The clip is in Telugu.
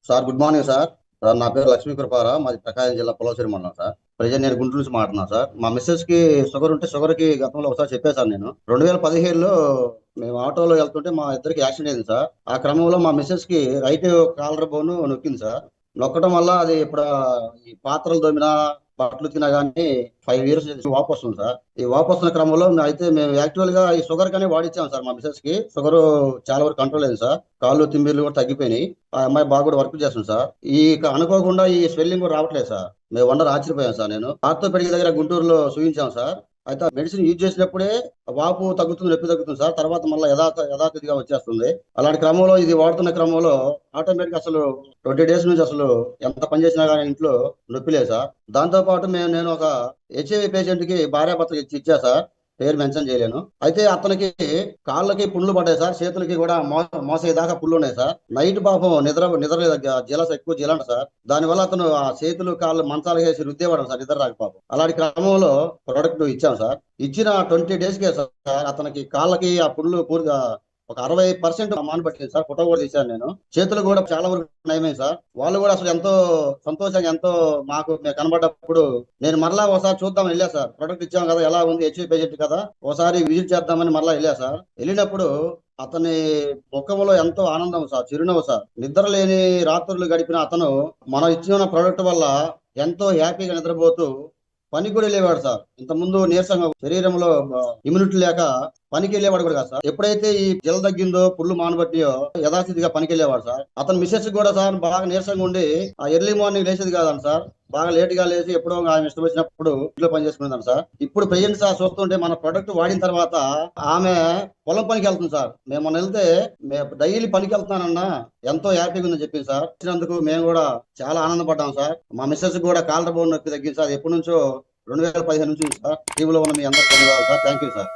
Sir good morning sir. నా పేరు లక్ష్మీ కృపారావు, మాది ప్రకాశం జిల్లా పులసరి మండలం సార్. ప్రజెంట్ నేను గుంటూరు నుంచి మాట్లాడుతున్నాను సార్. మా మిస్సెస్ కి షుగర్ ఉంటే షుగర్ కి గతంలో ఒకసారి చెప్పేశాను నేను. 2017లో మేము ఆటోలో వెళ్తుంటే మా ఇద్దరికి యాక్సిడెంట్ అయింది సార్. ఆ క్రమంలో మా మిస్సెస్ కి రైట్ కాలర్ బోన్ నొక్కింది సార్. నొక్కడం వల్ల అది ఇప్పుడు ఈ పాత్రలు దొమినా బట్టలు ఉతికినా కానీ 5 years వాపు వస్తుంది సార్. ఈ వాపు వస్తున్న క్రమంలో అయితే మేము యాక్చువల్ గా ఈ షుగర్ కానీ వాడిచ్చాం సార్. మా మిసెస్ కి షుగర్ చాలా వరకు కంట్రోల్ అయింది సార్. కాళ్ళు తిమ్మిర్లు కూడా తగ్గిపోయినాయి. ఆ అమ్మాయి బాగా కూడా వర్క్ చేస్తుంది సార్. ఈ అనుకోకుండా ఈ స్వెల్లింగ్ కూడా రావట్లేదు సార్. మేము వండర్ ఆశ్చర్యపోయాం సార్. నేను ఆర్థోపెడిక్ దగ్గర గుంటూరులో చూపించాం సార్. అయితే మెడిసిన్ యూజ్ చేసినప్పుడే వాపు తగ్గుతుంది, నొప్పి తగ్గుతుంది సార్. తర్వాత మళ్ళీ యథాతిథిగా వచ్చేస్తుంది. అలాంటి క్రమంలో ఇది వాడుతున్న క్రమంలో ఆటోమేటిక్ అసలు 20 days నుంచి అసలు ఎంత పని చేసినా కానీ ఇంట్లో నొప్పి లేదు సార్. దాంతో పాటు నేను ఒక హెచ్ఐవి పేషెంట్ కి భార్యాభర్తకి ఇచ్చా సార్. పేరు మెన్షన్ చేయలేను. అయితే అతనికి కాళ్ళకి పుండ్లు పడ్డాయి సార్. చేతులకి కూడా మోసేదాకా పుళ్ళు ఉన్నాయి సార్. నైట్ పాపం నిద్ర జలస ఎక్కువ జలంట సార్. దానివల్ల అతను ఆ చేతులు కాళ్ళు మంచాలు వేసి రుద్దేవాడు సార్, నిద్ర రాక పాపం. అలాంటి క్రమంలో ప్రోడక్ట్ ఇచ్చాం సార్. ఇచ్చిన 20 days కే సార్ అతనికి కాళ్ళకి ఆ పుండ్లు పూర్తిగా ఒక 60% మానబట్టింది సార్. ఫోటో కూడా తీశాను నేను. చేతులు కూడా చాలా వరకు నయమైంది సార్. వాళ్ళు కూడా అసలు ఎంతో సంతోషంగా ఎంతో మేము కనబడ్డప్పుడు నేను మరలా ఒకసారి చూద్దామని వెళ్ళా సార్. ప్రొడక్ట్ ఇచ్చాం కదా, ఎలా ఉంది, హెచ్ఐవి పేషెంట్ కదా, ఒకసారి విజిట్ చేద్దామని మరలా వెళ్ళా సార్. వెళ్ళినప్పుడు అతని ముఖంలో ఎంతో ఆనందం సార్, చిరునవ్వు సార్. నిద్ర లేని రాత్రులు గడిపిన అతను మనం ఇచ్చిన ప్రోడక్ట్ వల్ల ఎంతో హ్యాపీగా నిద్రపోతూ పనికి కూడా వెళ్ళేవాడు సార్. ఇంత ముందు నీరసంగా శరీరంలో ఇమ్యూనిటీ లేక పనికి వెళ్ళేవాడు కూడా కాదు సార్. ఎప్పుడైతే ఈ జల తగ్గిందో, పుళ్ళు మానబట్టియో యథాస్థితిగా పనికి వెళ్ళేవాడు సార్. అతని మిస్సెస్ కూడా సార్ బాగా నీరసంగా ఉండి ఆ ఎర్లీ మార్నింగ్ లేచేది కాదండి సార్. బాగా లేట్ గా లేచి ఎప్పుడో ఆమె ఇష్టం వచ్చినప్పుడు ఇంట్లో పని చేసుకునేదాన్ని సార్. ఇప్పుడు ప్రెజెంట్ సార్ చూస్తుంటే మన ప్రొడక్ట్ వాడిన తర్వాత ఆమె పొలం పనికి వెళ్తుంది సార్. మేము మొన్న వెళ్తే డైలీ పనికి వెళ్తున్నానన్నా ఎంతో హ్యాపీగా ఉందని చెప్పింది సార్. వచ్చినందుకు మేము కూడా చాలా ఆనందపడ్డాం సార్. మా మిస్సెస్ కూడా కాలర్ బోన్ నొప్పి తగ్గింది సార్. ఎప్పటి నుంచో 2015 నుంచి సార్. టీవీలో ఉన్న మీ అందరికీ ధన్యవాదాలు సార్. Thank you sir.